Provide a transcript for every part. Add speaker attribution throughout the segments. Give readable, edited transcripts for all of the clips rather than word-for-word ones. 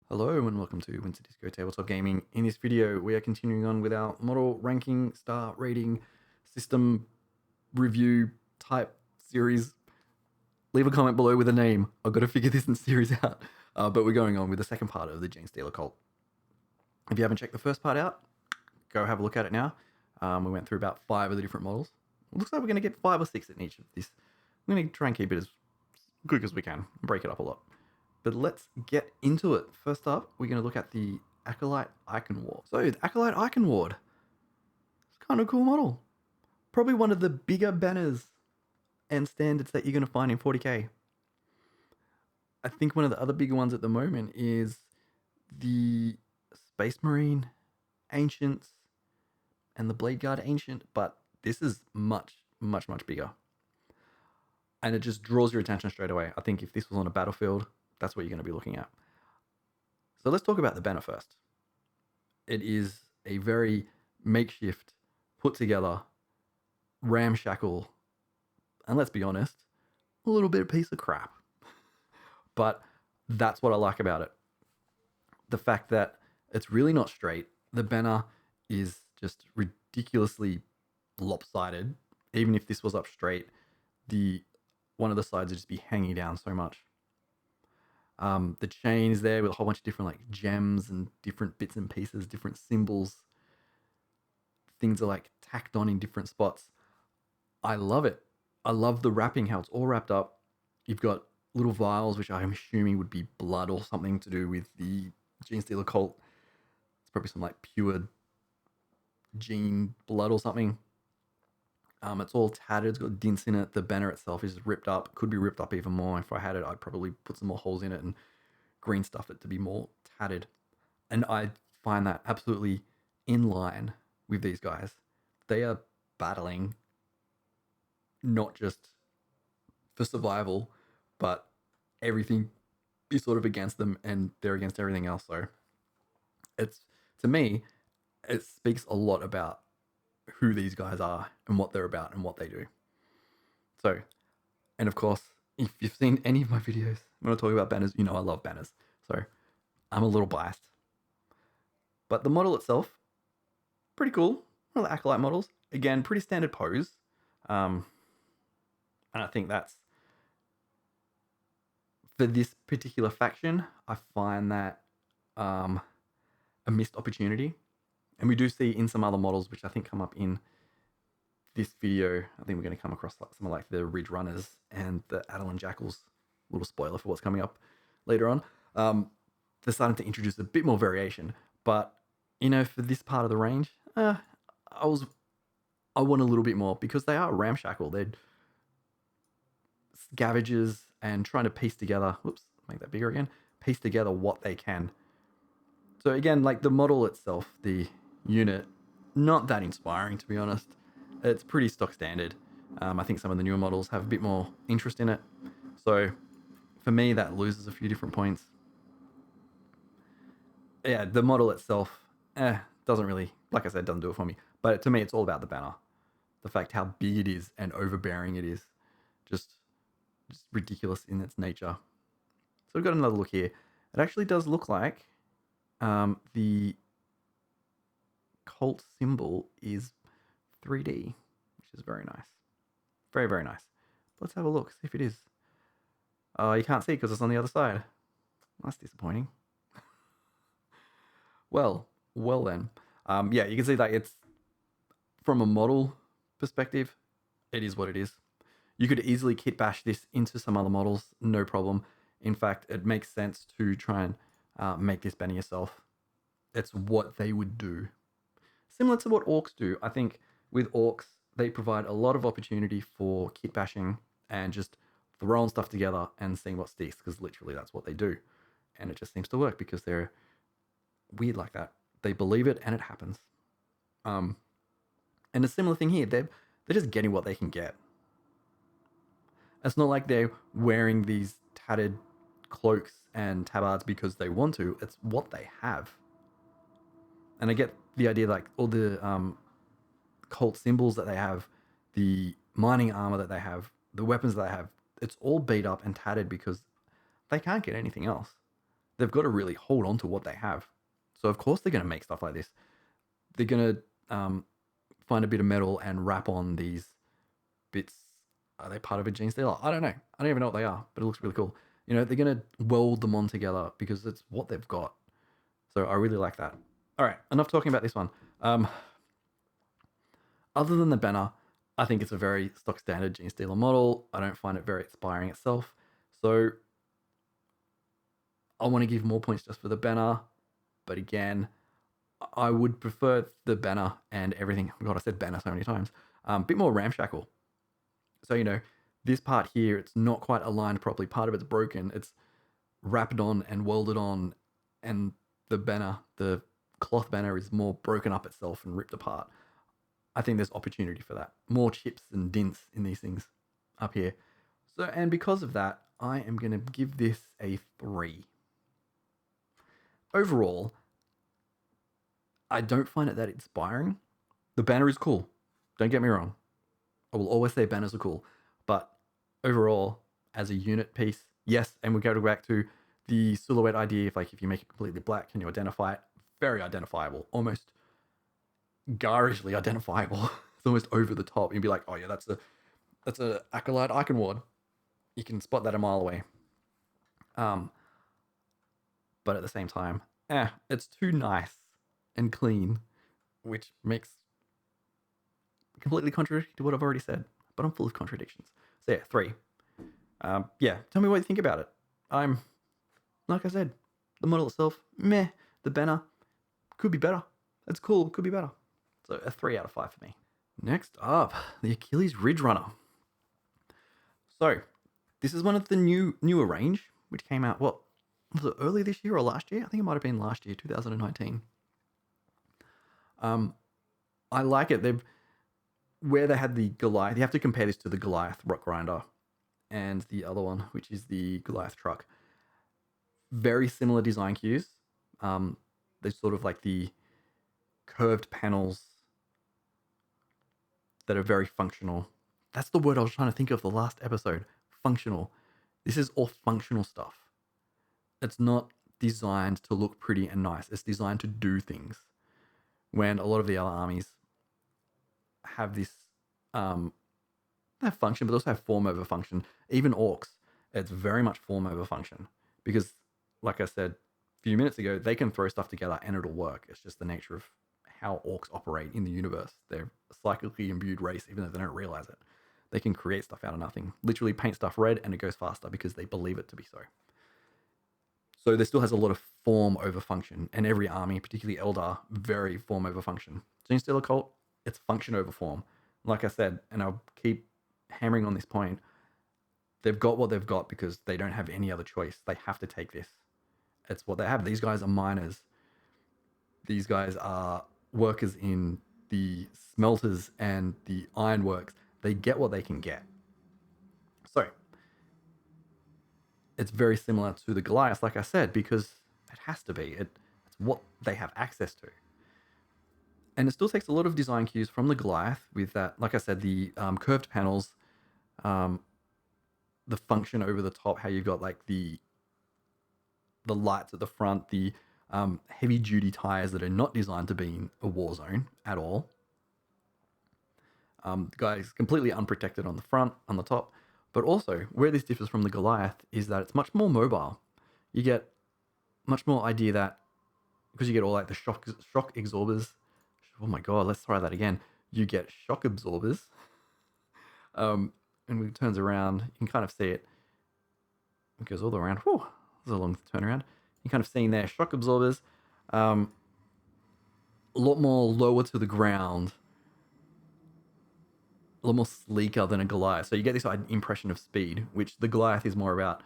Speaker 1: Hello and welcome to Winter Disco Tabletop Gaming. In this video, we are continuing on with our model ranking, star rating, system review type series. Leave a comment below with a name. I've got to figure this series out. But we're going on with the second part of the Genestealer Cult. If you haven't checked the first part out, go have a look at it now. We went through about 5 of the different models. It looks like we're going to get 5 or 6 in each of this. I'm going to try and keep it as quick as we can, break it up a lot. But let's get into it. First up, we're going to look at the Acolyte Iconward. So the Acolyte Iconward, it's kind of a cool model. Probably one of the bigger banners and standards that you're going to find in 40k. I think one of the other bigger ones at the moment is the Space Marine Ancients and the Blade Guard Ancient, but this is much bigger. And it just draws your attention straight away. I think if this was on a battlefield, that's what you're going to be looking at. So let's talk about the banner first. It is a very makeshift, put together, ramshackle, and let's be honest, a little bit of piece of crap. But that's what I like about it. The fact that it's really not straight. The banner is just ridiculously lopsided. Even if this was up straight, one of the sides would just be hanging down so much. The chain is there with a whole bunch of different like gems and different bits and pieces, different symbols. Things are like tacked on in different spots. I love it. I love the wrapping, how it's all wrapped up. You've got little vials, which I'm assuming would be blood or something to do with the Genestealer Cult. It's probably some like pure gene blood or something. It's all tattered, it's got dints in it. The banner itself is ripped up, could be ripped up even more. If I had it, I'd probably put some more holes in it and green stuff it to be more tattered. And I find that absolutely in line with these guys. They are battling not just for survival, but everything is sort of against them and they're against everything else. So it's, to me, it speaks a lot about who these guys are and what they're about and what they do. So, and of course, if you've seen any of my videos when I talk about banners, you know I love banners. So I'm a little biased. But the model itself, pretty cool. One of the Acolyte models. Again, pretty standard pose. And I think that's, for this particular faction, I find that a missed opportunity. And we do see in some other models, which I think come up in this video, I think we're going to come across some like the Ridgerunners and the Atalan Jackals. Little spoiler for what's coming up later on. They're starting to introduce a bit more variation. But, you know, for this part of the range, I want a little bit more because they are ramshackle. They're scavengers and trying to piece together, make that bigger again, piece together what they can. So again, like the model itself, the unit, not that inspiring to be honest. It's pretty stock standard. I think some of the newer models have a bit more interest in it. So for me, that loses a few different points. Yeah, the model itself, doesn't really, like I said, doesn't do it for me. But to me, it's all about the banner. The fact how big it is and overbearing it is. Just ridiculous in its nature. So we've got another look here. It actually does look like the cult symbol is 3D, which is very nice. Very nice. Let's have a look, see if it is. Oh, you can't see because it's on the other side. That's disappointing. well then. Yeah, you can see that it's, from a model perspective, it is what it is. You could easily kit bash this into some other models, no problem. In fact, it makes sense to try and make this banner yourself. It's what they would do. Similar to what orcs do. I think with orcs, they provide a lot of opportunity for kit bashing and just throwing stuff together and seeing what sticks, because literally that's what they do. And it just seems to work because they're weird like that. They believe it and it happens. And a similar thing here, they're just getting what they can get. It's not like they're wearing these tattered cloaks and tabards because they want to. It's what they have. And I get the idea, like all the cult symbols that they have, the mining armor that they have, the weapons that they have, it's all beat up and tattered because they can't get anything else. they've got to really hold on to what they have. So of course they're going to make stuff like this. They're going to find a bit of metal and wrap on these bits. Are they part of a Genestealer? I don't know. I don't even know what they are, but it looks really cool. You know, they're going to weld them on together because it's what they've got. So I really like that. All right, enough talking about this one. Other than the banner, I think it's a very stock standard Genestealer model. I don't find it very inspiring itself. So I want to give more points just for the banner. But again, I would prefer the banner and everything. God, I said banner so many times. A bit more ramshackle. So, you know, this part here, it's not quite aligned properly. Part of it's broken. It's wrapped on and welded on. And the banner, the cloth banner, is more broken up itself and ripped apart. I think there's opportunity for that. More chips and dints in these things up here. So, and because of that, I am going to give this a 3. Overall, I don't find it that inspiring. The banner is cool. Don't get me wrong. I will always say banners are cool. But overall, as a unit piece, yes, and we go back to the silhouette idea. If you make it completely black, can you identify it? Very identifiable. Almost garishly identifiable. It's almost over the top. You'd be like, oh yeah, that's a Acolyte Iconward. You can spot that a mile away. But at the same time, it's too nice and clean, which makes completely contradictory to what I've already said. But I'm full of contradictions. So yeah, 3. Yeah, tell me what you think about it. Like I said, the model itself, meh. The banner could be better. It's cool, could be better. So a 3 out of 5 for me. Next up, the Achilles Ridgerunner. So this is one of the newer range, which came out, what, was it early this year or last year? I think it might have been last year, 2019. I like it. Where they had the Goliath, you have to compare this to the Goliath Rock Grinder and the other one, which is the Goliath Truck. Very similar design cues. They're sort of like the curved panels that are very functional. That's the word I was trying to think of the last episode. Functional. This is all functional stuff. It's not designed to look pretty and nice. It's designed to do things. When a lot of the other armies have this, they have function, but also have form over function. Even orcs, it's very much form over function. Because, like I said a few minutes ago, they can throw stuff together and it'll work. It's just the nature of how orcs operate in the universe. They're a psychically imbued race, even though they don't realize it. They can create stuff out of nothing. Literally paint stuff red and it goes faster because they believe it to be so. So there still has a lot of form over function. And every army, particularly Eldar, very form over function. Genestealer Cult, it's function over form. Like I said, and I'll keep hammering on this point, they've got what they've got because they don't have any other choice. They have to take this. It's what they have. These guys are miners. These guys are workers in the smelters and the ironworks. They get what they can get. So it's very similar to the Goliath, like I said, because it has to be. It's what they have access to. And it still takes a lot of design cues from the Goliath with that, like I said, the curved panels, the function over the top, how you've got like the lights at the front, the heavy duty tires that are not designed to be in a war zone at all. The guy is completely unprotected on the front, on the top. But also, where this differs from the Goliath is that it's much more mobile. You get much more idea that, because you get all like the shock absorbers. Oh my god, let's try that again. You get shock absorbers. And when it turns around, you can kind of see it. It goes all the way around. Whew, this is a long turnaround. You're kind of seeing there shock absorbers. A lot more lower to the ground. A lot more sleeker than a Goliath. So you get this impression of speed, which the Goliath is more about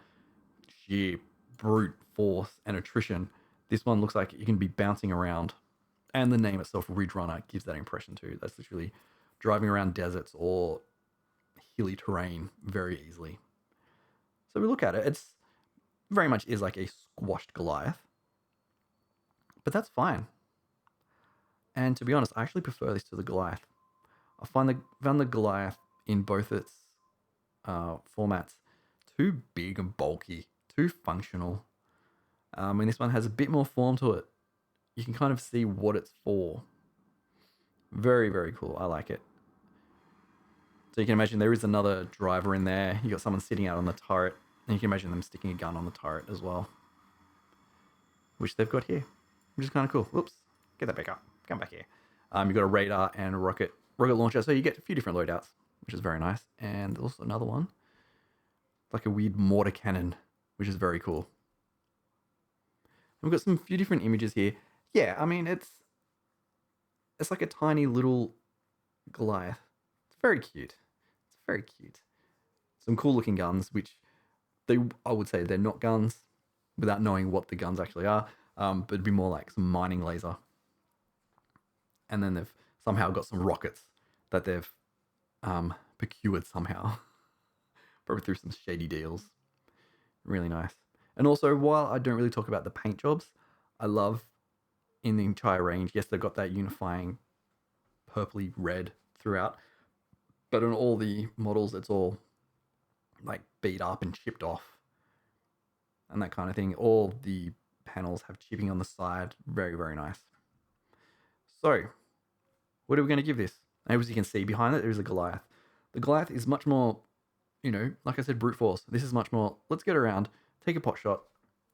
Speaker 1: sheer brute force and attrition. This one looks like you can be bouncing around. And the name itself, Ridgerunner, gives that impression too. That's literally driving around deserts or hilly terrain very easily. So we look at it, it's very much is like a squashed Goliath. But that's fine. And to be honest, I actually prefer this to the Goliath. I found the Goliath in both its formats too big and bulky, too functional. And this one has a bit more form to it. You can kind of see what it's for. Very, very cool. I like it. So you can imagine there is another driver in there. You got someone sitting out on the turret, and you can imagine them sticking a gun on the turret as well, which they've got here, which is kind of cool. Whoops, get that back up. Come back here. You've got a radar and a rocket launcher, so you get a few different loadouts, which is very nice. And also another one, like a weird mortar cannon, which is very cool. We've got some few different images here. Yeah, I mean, it's like a tiny little Goliath. It's very cute. It's very cute. Some cool looking guns, which I would say they're not guns without knowing what the guns actually are, but it'd be more like some mining laser. And then they've somehow got some rockets that they've procured somehow, probably through some shady deals. Really nice. And also, while I don't really talk about the paint jobs, I love in the entire range, yes, they've got that unifying purpley red throughout, but on all the models, it's all like beat up and chipped off and that kind of thing. All the panels have chipping on the side. Very, very nice. So, what are we going to give this? As you can see behind it, there is a Goliath. The Goliath is much more, like I said, brute force. This is much more, let's get around, take a pot shot,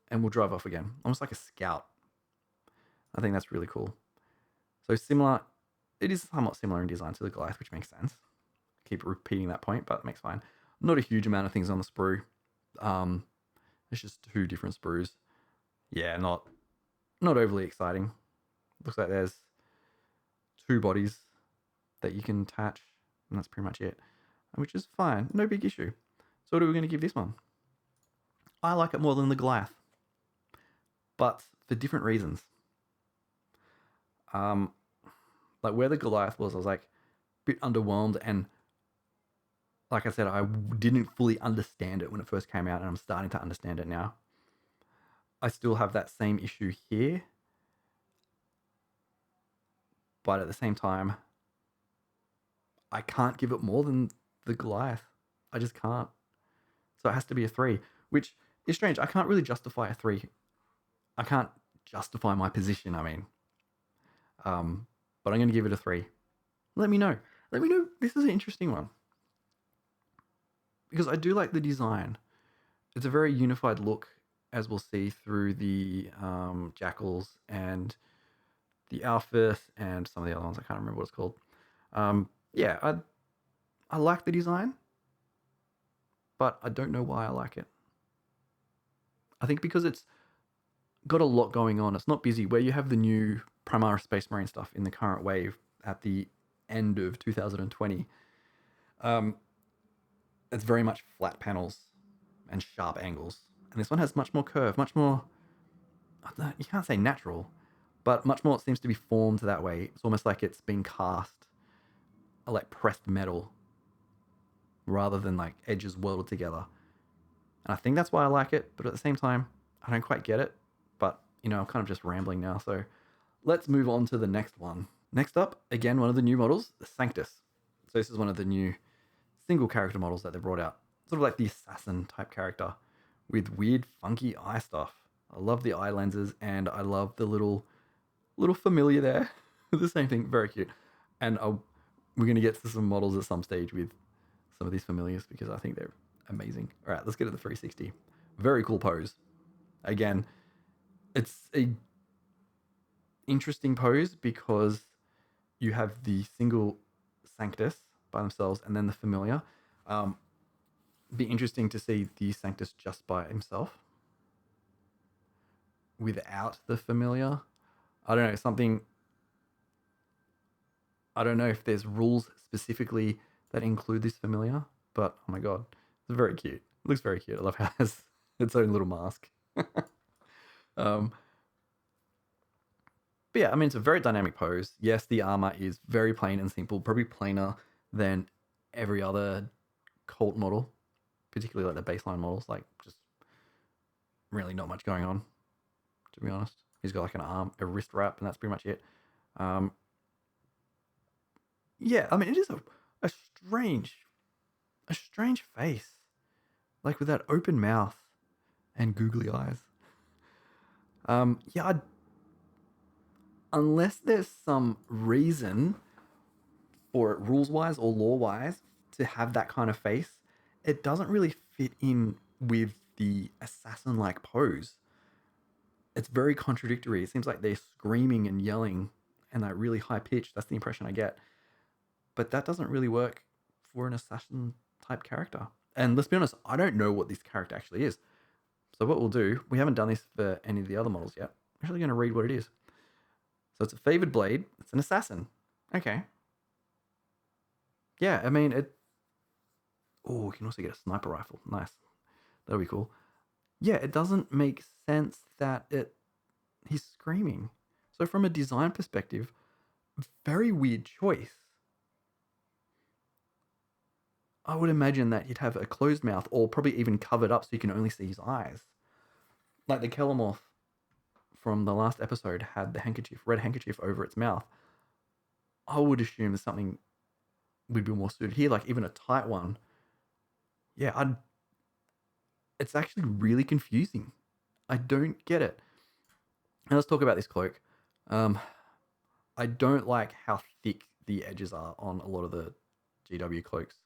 Speaker 1: and we'll drive off again. Almost like a scout. I think that's really cool. So similar, it is somewhat similar in design to the Goliath, which makes sense. Keep repeating that point, but it makes fine. Not a huge amount of things on the sprue. It's just 2 different sprues. Yeah, not overly exciting. Looks like there's 2 bodies that you can attach, and that's pretty much it, which is fine. No big issue. So what are we going to give this one? I like it more than the Goliath, but for different reasons. Like where the Goliath was, I was like a bit underwhelmed, and like I said, I didn't fully understand it when it first came out, and I'm starting to understand it now. I still have that same issue here, but at the same time, I can't give it more than the Goliath. I just can't. So it has to be a 3, which is strange. I can't really justify a 3. I can't justify my position, I mean. But I'm going to give it a 3. Let me know. Let me know. This is an interesting one, because I do like the design. It's a very unified look, as we'll see through the Jackals and the Alphys and some of the other ones. I can't remember what it's called. Yeah, I like the design, but I don't know why I like it. I think because it's got a lot going on. It's not busy. Where you have the new Primaris Space Marine stuff in the current wave at the end of 2020, it's very much flat panels and sharp angles. And this one has much more curve, much more, you can't say natural, but much more, it seems to be formed that way. It's almost like it's been cast, like pressed metal, rather than like edges welded together. And I think that's why I like it, but at the same time, I don't quite get it. But, I'm kind of just rambling now, so let's move on to the next one. Next up, again, one of the new models, the Sanctus. So this is one of the new single character models that they brought out. Sort of like the assassin type character with weird, funky eye stuff. I love the eye lenses, and I love the little familiar there. The same thing, very cute. And we're going to get to some models at some stage with some of these familiars, because I think they're amazing. All right, let's get to the 360. Very cool pose. Again, it's a interesting pose because you have the single Sanctus by themselves and then the familiar. Be interesting to see the Sanctus just by himself without the familiar. I don't know, I don't know if there's rules specifically that include this familiar, but oh my god, it's very cute. It looks very cute. I love how it has its own little mask. But yeah, I mean, it's a very dynamic pose. Yes, the armor is very plain and simple, probably plainer than every other cult model, particularly like the baseline models, like just really not much going on, to be honest. He's got like an arm, a wrist wrap, and that's pretty much it. Yeah, I mean, it is a strange face, like with that open mouth and googly eyes. Yeah, unless there's some reason for it rules-wise or law-wise to have that kind of face, it doesn't really fit in with the assassin-like pose. It's very contradictory. It seems like they're screaming and yelling and like really high pitched. That's the impression I get. But that doesn't really work for an assassin type character. And let's be honest, I don't know what this character actually is. So what we'll do, we haven't done this for any of the other models yet. I'm actually going to read what it is. So it's a favored blade. It's an assassin. Okay. Yeah, I mean, it... Oh, you can also get a sniper rifle. Nice. That'll be cool. Yeah, it doesn't make sense that he's screaming. So from a design perspective, very weird choice. I would imagine that he'd have a closed mouth or probably even covered up so you can only see his eyes. Like the Metamorph from the last episode had the red handkerchief over its mouth. I would assume there's something would be more suited here, like even a tight one. Yeah, it's actually really confusing. I don't get it. And let's talk about this cloak. I don't like how thick the edges are on a lot of the GW cloaks.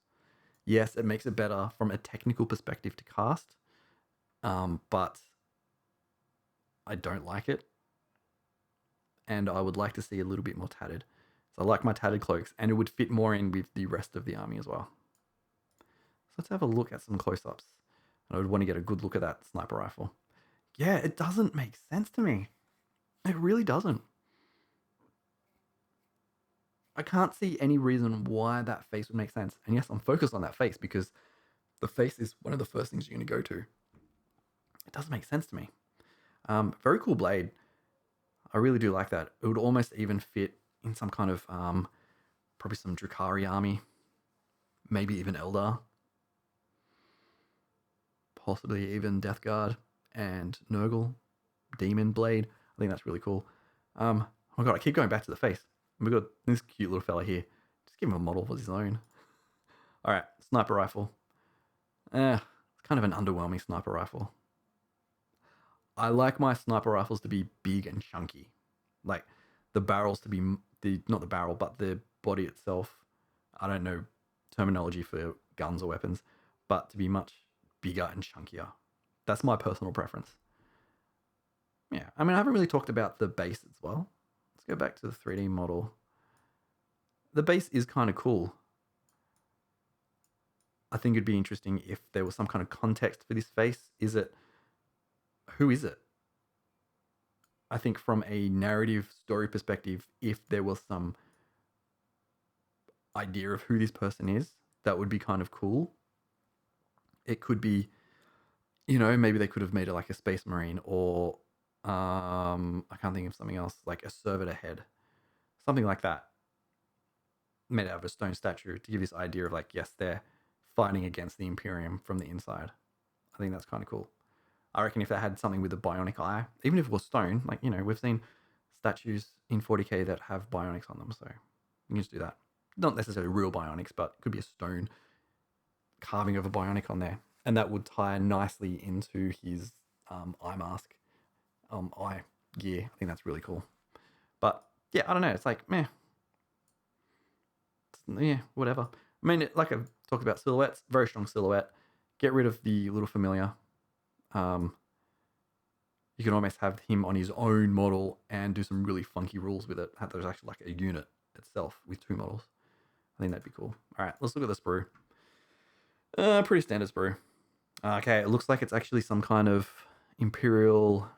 Speaker 1: Yes, it makes it better from a technical perspective to cast, but I don't like it. And I would like to see a little bit more tattered. So I like my tattered cloaks, and it would fit more in with the rest of the army as well. So let's have a look at some close-ups. I would want to get a good look at that sniper rifle. Yeah, it doesn't make sense to me. It really doesn't. I can't see any reason why that face would make sense. And yes, I'm focused on that face because the face is one of the first things you're going to go to. It doesn't make sense to me. Very cool blade. I really do like that. It would almost even fit in some kind of, probably some Drukhari army. Maybe even Eldar. Possibly even Death Guard and Nurgle. Demon blade. I think that's really cool. Oh my god, I keep going back to the face. We've got this cute little fella here. Just give him a model of his own. Alright, sniper rifle. It's kind of an underwhelming sniper rifle. I like my sniper rifles to be big and chunky. Like, the barrels to be... not the barrel, but the body itself. I don't know terminology for guns or weapons. But to be much bigger and chunkier. That's my personal preference. Yeah, I mean, I haven't really talked about the base as well. Let's go back to the 3D model. The base is kind of cool. I think it'd be interesting if there was some kind of context for this face. Who is it? I think from a narrative story perspective, if there was some idea of who this person is, that would be kind of cool. It could be, maybe they could have made it like a space marine or I can't think of something else, like a servitor head. Something like that. Made out of a stone statue to give this idea of like, yes, they're fighting against the Imperium from the inside. I think that's kind of cool. I reckon if they had something with a bionic eye, even if it was stone, like, we've seen statues in 40k that have bionics on them, so you can just do that. Not necessarily real bionics, but it could be a stone carving of a bionic on there. And that would tie nicely into his eye mask, eye gear. I think that's really cool. But yeah, I don't know. It's like, meh. Yeah, whatever. I mean, like I've talked about silhouettes, very strong silhouette. Get rid of the little familiar. You can almost have him on his own model and do some really funky rules with it. Have there's actually like a unit itself with two models. I think that'd be cool. All right, let's look at the sprue. Pretty standard sprue. Okay, it looks like it's actually some kind of Imperial,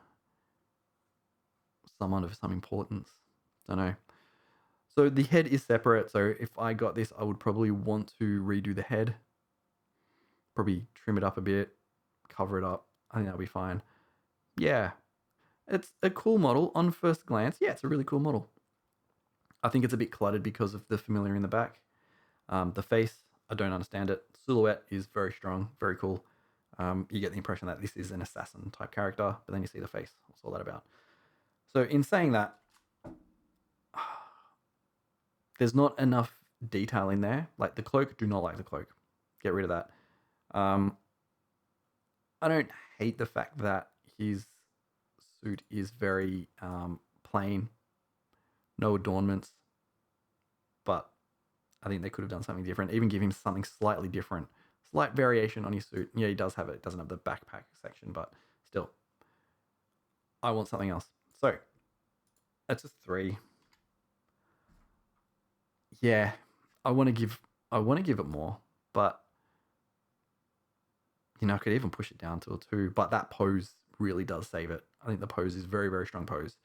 Speaker 1: someone of some importance. Don't know. So the head is separate. So if I got this, I would probably want to redo the head. Probably trim it up a bit, cover it up. I think that'll be fine. Yeah, it's a cool model on first glance. Yeah, it's a really cool model. I think it's a bit cluttered because of the familiar in the back. The face, I don't understand it. Silhouette is very strong, very cool. You get the impression that this is an assassin type character, but then you see the face. What's all that about? So in saying that, there's not enough detail in there. Like the cloak, do not like the cloak. Get rid of that. I don't hate the fact that his suit is very plain, no adornments. But I think they could have done something different. Even give him something slightly different, slight variation on his suit. Yeah, he does have it. It doesn't have the backpack section, but still, I want something else. So that's a 3. Yeah, I want to give it more, but I could even push it down to a 2. But that pose really does save it. I think the pose is very, very strong pose.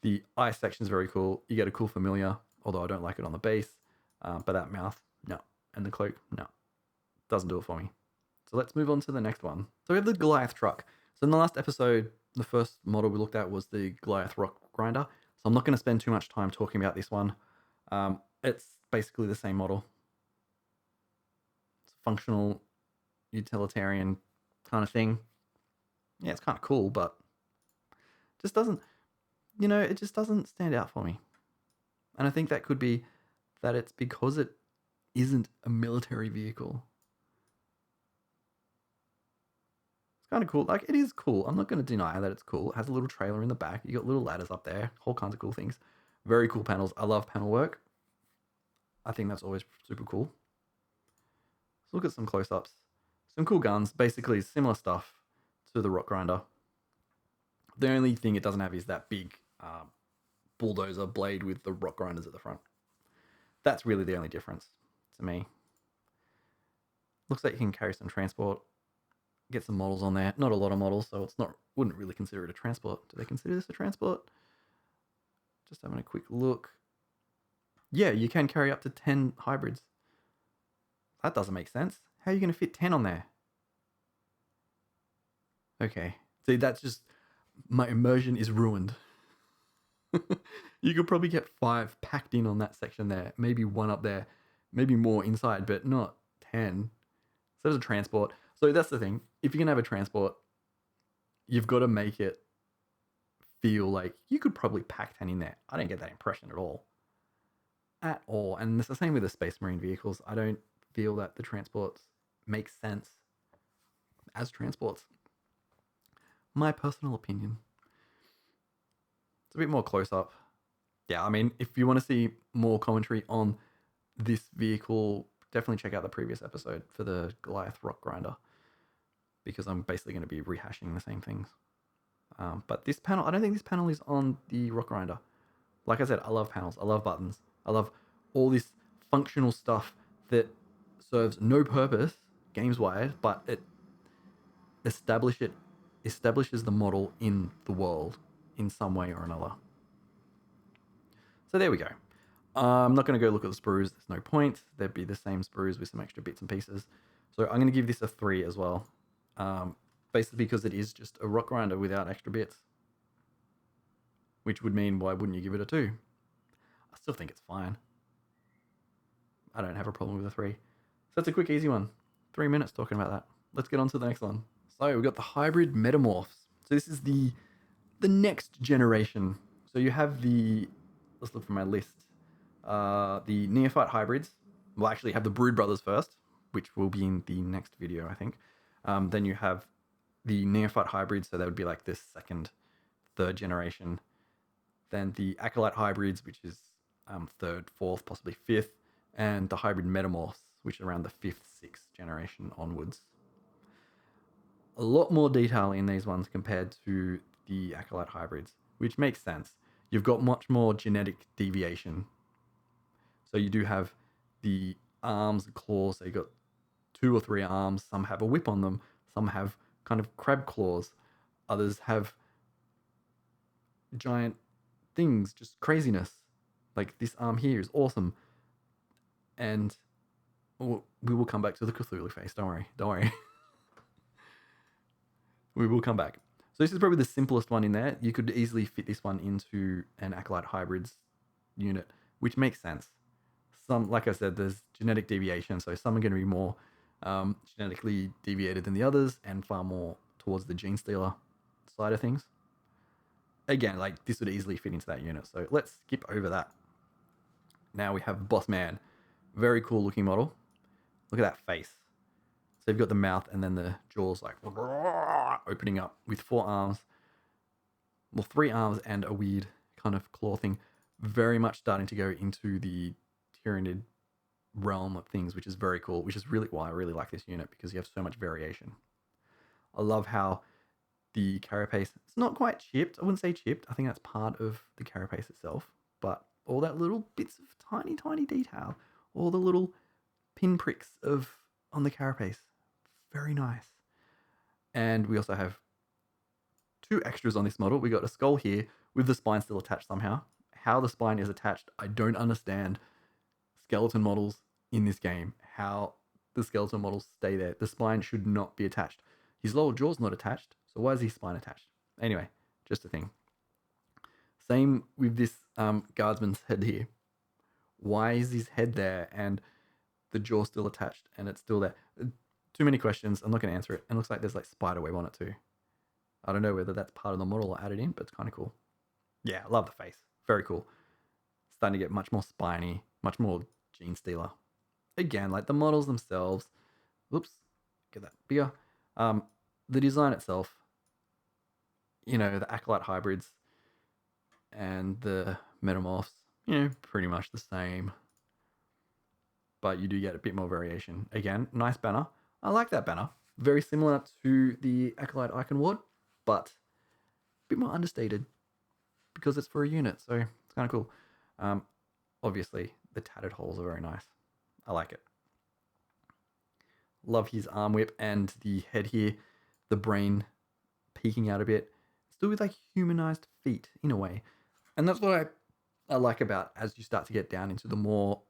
Speaker 1: The eye section is very cool. You get a cool familiar, although I don't like it on the base. But that mouth, no. And the cloak, no. Doesn't do it for me. So let's move on to the next one. So we have the Goliath Truck. So in the last episode, the first model we looked at was the Goliath Rock Grinder. So I'm not going to spend too much time talking about this one. It's basically the same model. It's a functional, utilitarian kind of thing. Yeah, it's kind of cool, but just doesn't, it just doesn't stand out for me. And I think that could be that it's because it isn't a military vehicle. It's kind of cool. Like, it is cool. I'm not going to deny that it's cool. It has a little trailer in the back. You got little ladders up there. Whole kinds of cool things. Very cool panels. I love panel work. I think that's always super cool. Let's look at some close-ups. Some cool guns. Basically similar stuff to the Rock Grinder. The only thing it doesn't have is that big bulldozer blade with the Rock Grinders at the front. That's really the only difference to me. Looks like you can carry some transport. Get some models on there. Not a lot of models, so wouldn't really consider it a transport. Do they consider this a transport? Just having a quick look. Yeah, you can carry up to 10 hybrids. That doesn't make sense. How are you going to fit 10 on there? Okay. See, that's just... my immersion is ruined. You could probably get 5 packed in on that section there. Maybe 1 up there. Maybe more inside, but not 10. So there's a transport. So that's the thing. If you're going to have a transport, you've got to make it feel like you could probably pack 10 in there. I don't get that impression at all. At all. And it's the same with the Space Marine vehicles. I don't feel that the transports make sense as transports. My personal opinion. It's a bit more close up. Yeah, I mean, if you want to see more commentary on this vehicle, definitely check out the previous episode for the Goliath Rock Grinder, because I'm basically going to be rehashing the same things. But this panel, I don't think this panel is on the Rock Grinder. Like I said, I love panels. I love buttons. I love all this functional stuff that serves no purpose games-wide, but it establishes the model in the world in some way or another. So there we go. I'm not going to go look at the sprues. There's no point. They'd be the same sprues with some extra bits and pieces. So I'm going to give this a 3 as well. Basically because it is just a rock grinder without extra bits. Which would mean, why wouldn't you give it a 2? I still think it's fine. I don't have a problem with a 3. So that's a quick, easy one. 3 minutes talking about that. Let's get on to the next one. So we've got the hybrid Metamorphs. So this is the next generation. So you have let's look for my list. The Neophyte Hybrids. We'll actually have the Brood Brothers first, which will be in the next video, I think. Then you have the Neophyte Hybrids, so that would be like this second, third generation. Then the Acolyte Hybrids, which is third, fourth, possibly fifth. And the Hybrid Metamorphs, which are around the fifth, sixth generation onwards. A lot more detail in these ones compared to the Acolyte Hybrids, which makes sense. You've got much more genetic deviation. So you do have the arms, the claws, so you've got 2 or 3 arms. Some have a whip on them. Some have kind of crab claws. Others have giant things, just craziness. Like this arm here is awesome. And we will come back to the Cthulhu face. Don't worry. We will come back. So this is probably the simplest one in there. You could easily fit this one into an Acolyte Hybrids unit, which makes sense. Some, like I said, there's genetic deviation, so some are going to be more genetically deviated than the others, and far more towards the Genestealer side of things. Again, like this would easily fit into that unit, so let's skip over that. Now we have Boss Man. Very cool looking model. Look at that face. So you've got the mouth and then the jaws like opening up with 4 arms. well, 3 arms and a weird kind of claw thing. Very much starting to go into the Tyranid realm of things, which is very cool, which is really why I really like this unit, because you have so much variation. I love how the carapace, it's not quite chipped. I wouldn't say chipped. I think that's part of the carapace itself, but all that little bits of tiny, tiny detail, all the little pinpricks on the carapace, very nice. And we also have 2 extras on this model. We got a skull here with the spine still attached somehow. How the spine is attached, I don't understand. Skeleton models in this game, how the skeleton models stay there. The spine should not be attached. His lower jaw's not attached, so why is his spine attached? Anyway, just a thing. Same with this guardsman's head here. Why is his head there and the jaw still attached and it's still there? Too many questions. I'm not going to answer it. And it looks like there's like spider web on it too. I don't know whether that's part of the model or added in, but it's kind of cool. Yeah, I love the face. Very cool. Starting to get much more spiny, much more Genestealer. Again, like the models themselves. Whoops, get that bigger. The design itself, you know, the Acolyte Hybrids and the Metamorphs, you know, pretty much the same. But you do get a bit more variation. Again, nice banner. I like that banner. Very similar to the Acolyte Iconward, but a bit more understated because it's for a unit, so it's kind of cool. Obviously, the tattered holes are very nice. I like it. Love his arm whip and the head here, the brain peeking out a bit. Still with like humanized feet in a way. And that's what I like about as you start to get down into the more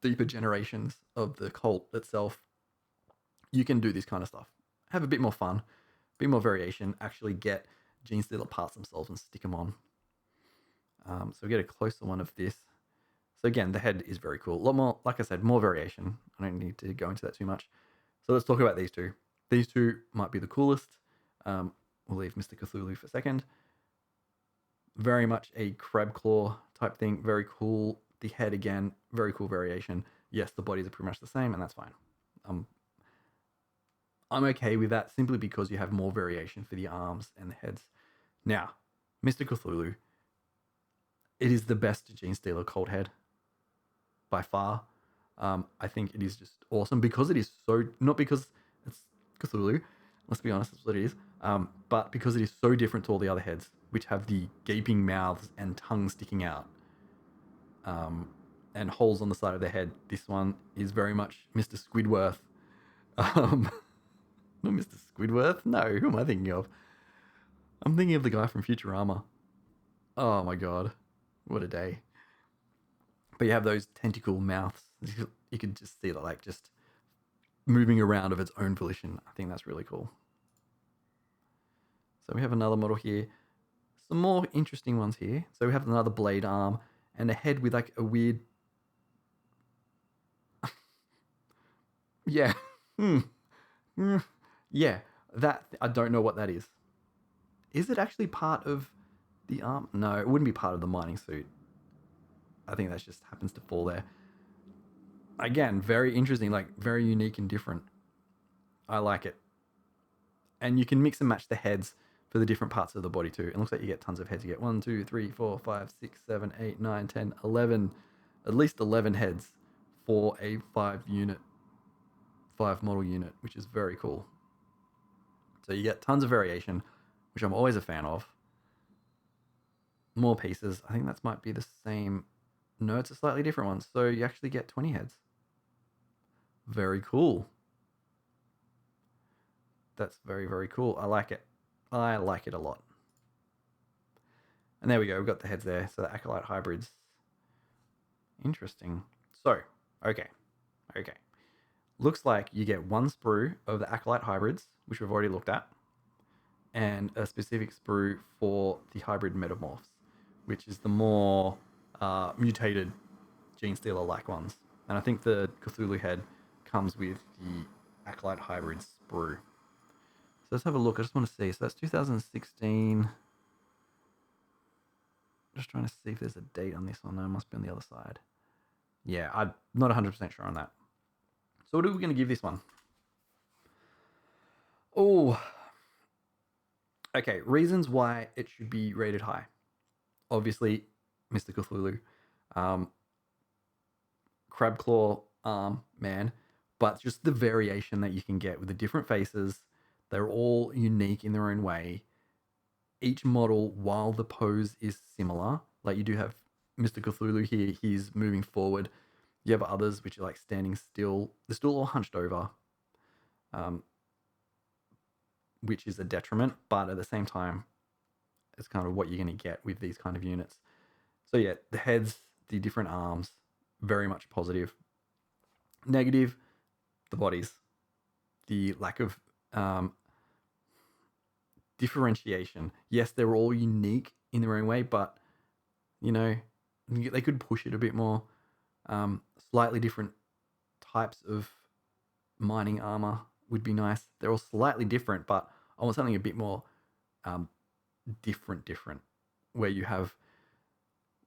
Speaker 1: deeper generations of the cult itself. You can do this kind of stuff. Have a bit more fun, a bit more variation, actually get Genestealer parts themselves and stick them on. So we get a closer one of this. So again, the head is very cool. A lot more, like I said, more variation. I don't need to go into that too much. So let's talk about these two. These two might be the coolest. We'll leave Mr. Cthulhu for a second. Very much a crab claw type thing. Very cool. The head again, very cool variation. Yes, the bodies are pretty much the same, and that's fine. I'm okay with that simply because you have more variation for the arms and the heads. Now, Mr. Cthulhu, it is the best Genestealer Cult head by far. I think it is just awesome because it is so, not because it's Cthulhu, let's be honest, that's what it is, but because it is so different to all the other heads, which have the gaping mouths and tongues sticking out, and holes on the side of their head. This one is very much Mr. Squidward. Not Mr. Squidward. No, who am I thinking of? I'm thinking of the guy from Futurama. Oh my god, what a day! But you have those tentacle mouths. You could just see that, like, just moving around of its own volition. I think that's really cool. So we have another model here. Some more interesting ones here. So we have another blade arm and a head with like a weird. Yeah. Yeah. That, I don't know what that is. Is it actually part of the arm? No, it wouldn't be part of the mining suit. I think that just happens to fall there. Again, very interesting, like very unique and different. I like it. And you can mix and match the heads for the different parts of the body too. It looks like you get tons of heads. You get 1, 2, 3, 4, 5, 6, 7, 8, 9, 10, 11, at least 11 heads for a 5 model unit, which is very cool. So you get tons of variation, which I'm always a fan of. More pieces. I think that might be the same. No, it's a slightly different one. So you actually get 20 heads. Very cool. That's very, very cool. I like it. I like it a lot. And there we go. We've got the heads there. So the Acolyte Hybrids. Interesting. So, okay. Looks like you get 1 sprue of the Acolyte Hybrids, which we've already looked at, and a specific sprue for the Hybrid Metamorphs, which is the more mutated Genestealer-like ones. And I think the Cthulhu head comes with the Acolyte Hybrid sprue. So let's have a look. I just want to see. So that's 2016. Just trying to see if there's a date on this one. No, it must be on the other side. Yeah, I'm not 100% sure on that. So what are we going to give this one? Oh, Okay, reasons why it should be rated high. Obviously, Mr. Cthulhu, um, crab claw arm man, but just the variation that you can get with the different faces. They're all unique in their own way. Each model, while the pose is similar, like you do have Mr. Cthulhu here, he's moving forward. You have others which are like standing still. They're still all hunched over, which is a detriment, but at the same time, it's kind of what you're going to get with these kind of units. So yeah, the heads, the different arms, very much positive. Negative, the bodies, the lack of differentiation. Yes, they're all unique in their own way, but you know, they could push it a bit more. Slightly different types of mining armor would be nice. They're all slightly different, but I want something a bit more different, where you have,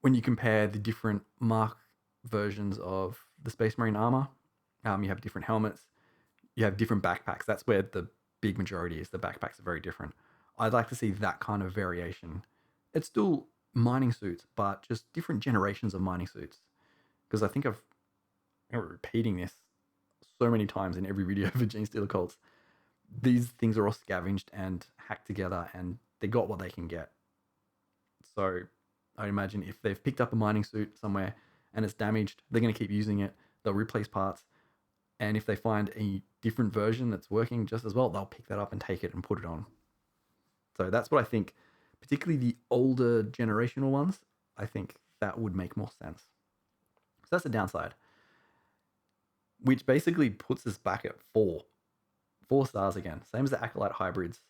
Speaker 1: when you compare the different Mark versions of the Space Marine armor, you have different helmets, you have different backpacks. That's where the big majority is. The backpacks are very different. I'd like to see that kind of variation. It's still mining suits, but just different generations of mining suits. Because I think I'm repeating this so many times in every video for Genestealer Cults. These things are all scavenged and hacked together, and they got what they can get. So I imagine if they've picked up a mining suit somewhere and it's damaged, they're going to keep using it. They'll replace parts. And if they find a different version that's working just as well, they'll pick that up and take it and put it on. So that's what I think, particularly the older generational ones, I think that would make more sense. So that's the downside, which basically puts us back at 4 stars again. Same as the Acolyte Hybrids.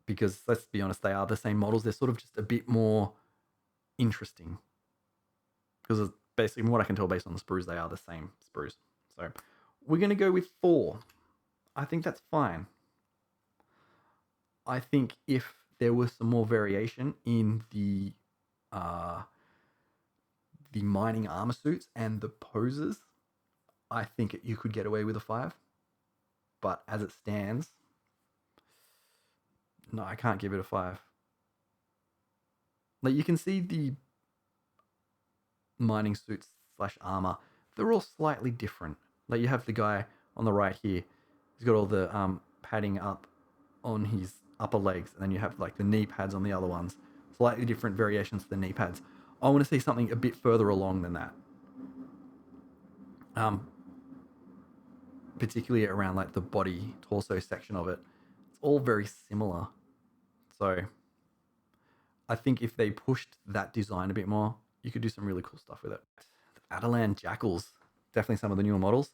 Speaker 1: Because let's be honest, they are the same models. They're sort of just a bit more interesting. Because basically, from what I can tell based on the sprues, they are the same sprues. So we're going to go with 4. I think that's fine. I think if there was some more variation in the mining armor suits and the poses, I think you could get away with a 5. But as it stands, no, I can't give it a 5. Like, you can see the mining suits / armor, they're all slightly different. Like, you have the guy on the right here, he's got all the padding up on his upper legs, and then you have like the knee pads on the other ones. Slightly different variations to the knee pads. I want to see something a bit further along than that. Particularly around like the body, torso section of it. It's all very similar. So I think if they pushed that design a bit more, you could do some really cool stuff with it. The Atalan Jackals, definitely some of the newer models,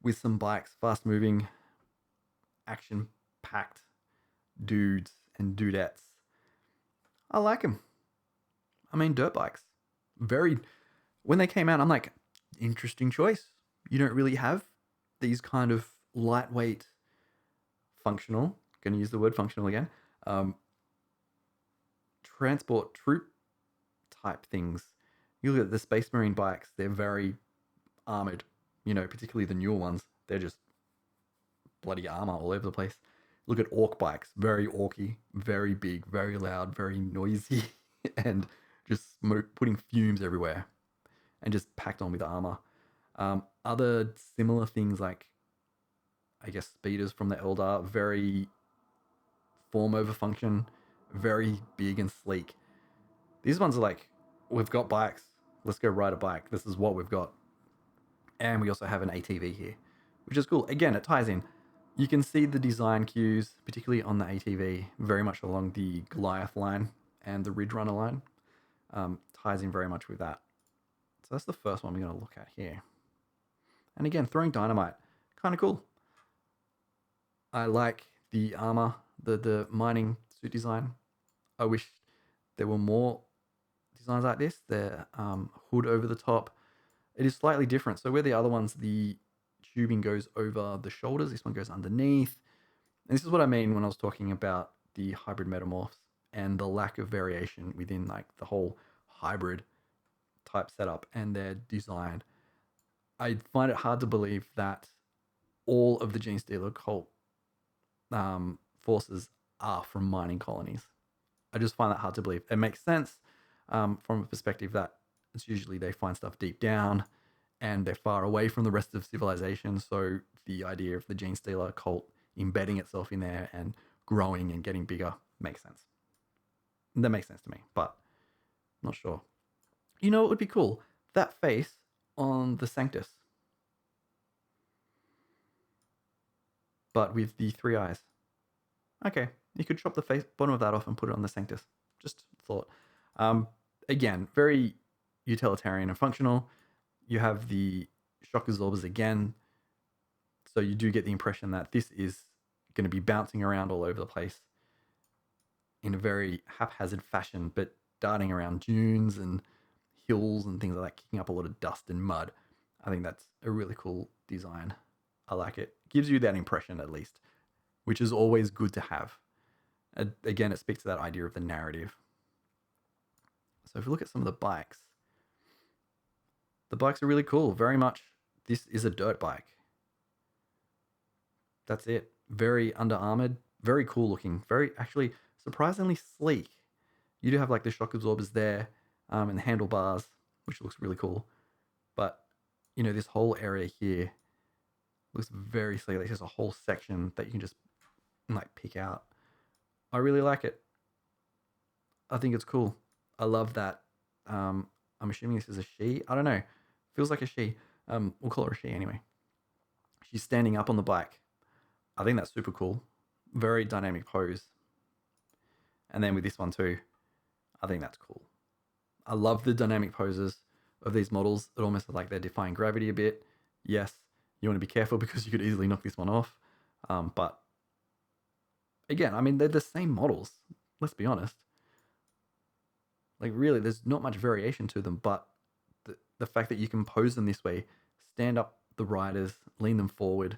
Speaker 1: with some bikes, fast moving, action packed dudes and dudettes. I like them. I mean, dirt bikes. When they came out, I'm like, interesting choice. You don't really have these kind of lightweight, functional, going to use the word functional again, transport troop type things. You look at the Space Marine bikes, they're very armored, particularly the newer ones. They're just bloody armor all over the place. Look at orc bikes, very orky, very big, very loud, very noisy, and just putting fumes everywhere, and just packed on with armor. Other similar things like, I guess, speeders from the Eldar, very form over function, very big and sleek. These ones are like, we've got bikes, let's go ride a bike. This is what we've got. And we also have an ATV here, which is cool. Again, it ties in. You can see the design cues, particularly on the ATV, very much along the Goliath line and the Ridgerunner line. Ties in very much with that. So that's the first one we're going to look at here. And again, throwing dynamite, kind of cool. I like the armor, the mining suit design. I wish there were more designs like this. The hood over the top, it is slightly different. So where the other ones, the tubing goes over the shoulders, this one goes underneath. And this is what I mean when I was talking about the hybrid metamorphs and the lack of variation within like the whole hybrid type setup and their design. I find it hard to believe that all of the Genestealer Cult forces are from mining colonies. I just find that hard to believe. It makes sense from a perspective that it's usually they find stuff deep down and they're far away from the rest of civilization. So the idea of the Genestealer cult embedding itself in there and growing and getting bigger makes sense. That makes sense to me, but I'm not sure. You know what would be cool? That face on the Sanctus, but with the 3 eyes. Okay, you could chop the face bottom of that off and put it on the Sanctus. Just thought. Again, very utilitarian and functional. You have the shock absorbers again, so you do get the impression that this is going to be bouncing around all over the place in a very haphazard fashion, but darting around dunes and hills and things like that, kicking up a lot of dust and mud. I think that's a really cool design. I like it. Gives you that impression at least, which is always good to have. Again, it speaks to that idea of the narrative. So if you look at some of the bikes are really cool. Very much, this is a dirt bike. That's it. Very under armored, very cool looking, very actually surprisingly sleek. You do have like the shock absorbers there and the handlebars, which looks really cool. But, you know, this whole area here looks very sleek. There's just a whole section that you can just like pick out. I really like it. I think it's cool. I love that. I'm assuming this is a she. I don't know. Feels like a she. We'll call her a she anyway. She's standing up on the bike. I think that's super cool. Very dynamic pose. And then with this one too, I think that's cool. I love the dynamic poses of these models. It almost like they're defying gravity a bit. Yes, you want to be careful because you could easily knock this one off. But again, I mean, they're the same models. Let's be honest. Like really, there's not much variation to them, but the fact that you can pose them this way, stand up the riders, lean them forward,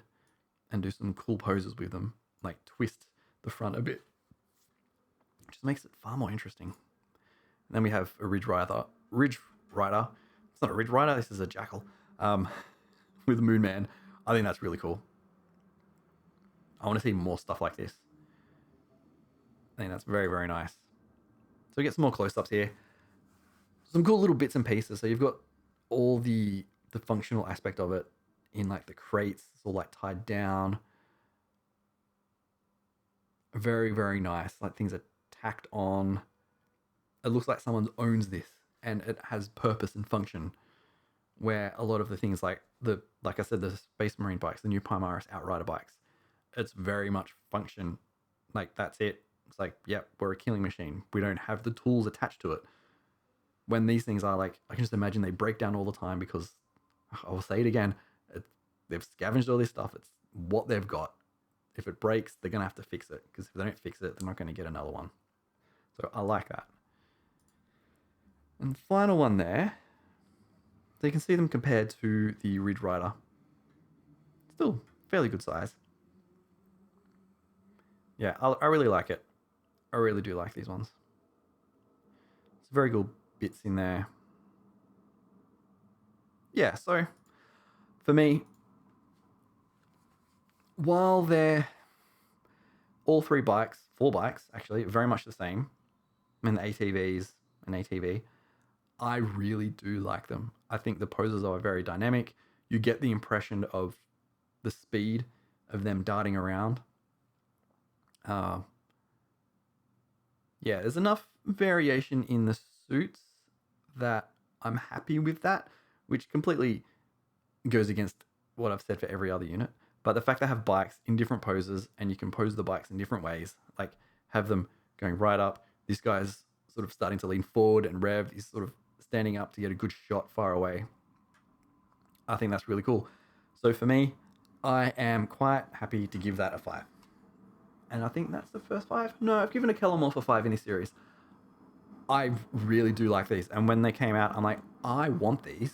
Speaker 1: and do some cool poses with them, like twist the front a bit, just makes it far more interesting. And then we have a Ridge Rider. It's not a Ridge Rider, this is a Jackal with a Moon Man. I think that's really cool. I want to see more stuff like this. I think that's very, very nice. So we get some more close-ups here. Some cool little bits and pieces. So you've got all the functional aspect of it in like the crates. It's all like tied down. Very, very nice. Like things are tacked on. It looks like someone owns this and it has purpose and function. Where a lot of the things like I said, the Space Marine bikes, the new Primaris Outrider bikes, it's very much function. Like that's it. It's like, yep, we're a killing machine. We don't have the tools attached to it. When these things are like, I can just imagine they break down all the time because, I'll say it again, they've scavenged all this stuff. It's what they've got. If it breaks, they're going to have to fix it because if they don't fix it, they're not going to get another one. So I like that. And the final one there, so you can see them compared to the Ridge Rider. Still fairly good size. Yeah, I really like it. I really do like these ones. It's very good bits in there. Yeah, so for me, while they're all four bikes actually, very much the same, and the ATVs and ATV, I really do like them. I think the poses are very dynamic. You get the impression of the speed of them darting around. Yeah, there's enough variation in the suits that I'm happy with that, which completely goes against what I've said for every other unit. But the fact they have bikes in different poses and you can pose the bikes in different ways, like have them going right up. This guy's sort of starting to lean forward and rev. He's sort of standing up to get a good shot far away. I think that's really cool. So for me, I am quite happy to give that a 5. And I think that's the first 5. No, I've given a Kellamorph a 5 in this series. I really do like these. And when they came out, I'm like, I want these.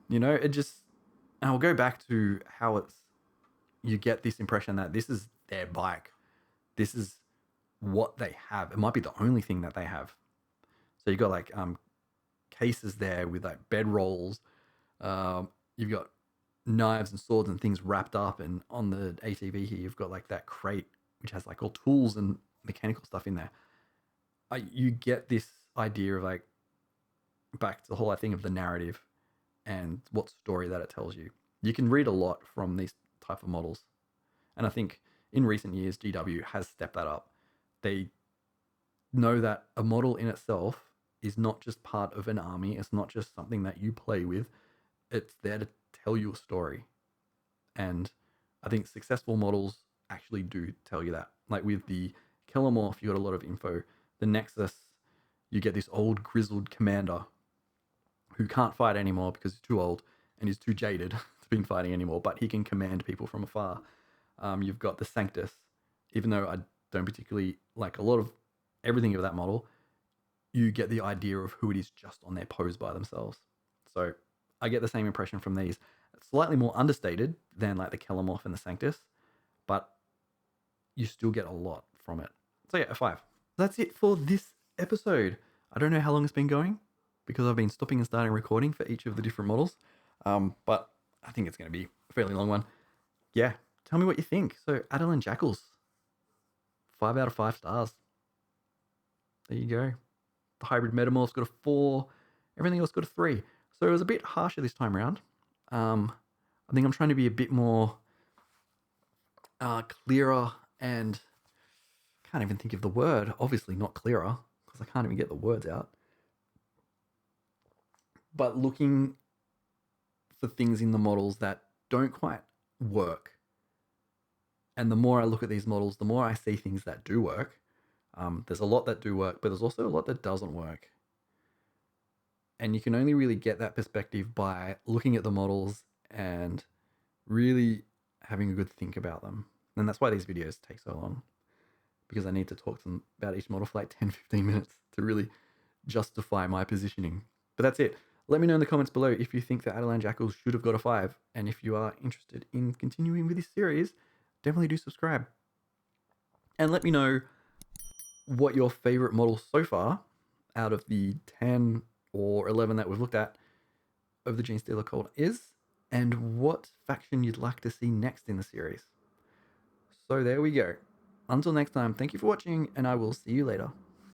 Speaker 1: You know, it just... And I'll go back to how it's... You get this impression that this is their bike. This is what they have. It might be the only thing that they have. So you've got like cases there with like bed rolls. You've got knives and swords and things wrapped up, and on the ATV here you've got like that crate which has like all tools and mechanical stuff in there, you get this idea of like back to the whole thing of the narrative and what story that it tells you. You can read a lot from these type of models, and I think in recent years GW has stepped that up. They know that a model in itself is not just part of an army. It's not just something that you play with. It's there to tell you a story. And I think successful models actually do tell you that. Like with the Metamorphs, you got a lot of info. The Nexus, you get this old grizzled commander who can't fight anymore because he's too old and he's too jaded to be fighting anymore, but he can command people from afar. You've got the Sanctus, even though I don't particularly like a lot of everything of that model, you get the idea of who it is just on their pose by themselves. So I get the same impression from these. It's slightly more understated than like the Metamorphs and the Sanctus, but you still get a lot from it. So yeah, a 5. That's it for this episode. I don't know how long it's been going because I've been stopping and starting recording for each of the different models, but I think it's going to be a fairly long one. Yeah, tell me what you think. So Atalan Jackals, 5 out of 5 stars. There you go. The hybrid Metamorphs got a 4. Everything else got a 3. So it was a bit harsher this time around. I think I'm trying to be a bit more clearer and can't even think of the word. Obviously not clearer because I can't even get the words out. But looking for things in the models that don't quite work. And the more I look at these models, the more I see things that do work. There's a lot that do work, but there's also a lot that doesn't work. And you can only really get that perspective by looking at the models and really having a good think about them. And that's why these videos take so long, because I need to talk to them about each model for like 10-15 minutes to really justify my positioning. But that's it. Let me know in the comments below if you think that Adiland Jackals should have got a 5. And if you are interested in continuing with this series, definitely do subscribe. And let me know what your favorite model so far out of the 10 or 11 that we've looked at of the Genestealer Cult is, and what faction you'd like to see next in the series. So there we go. Until next time, thank you for watching, and I will see you later.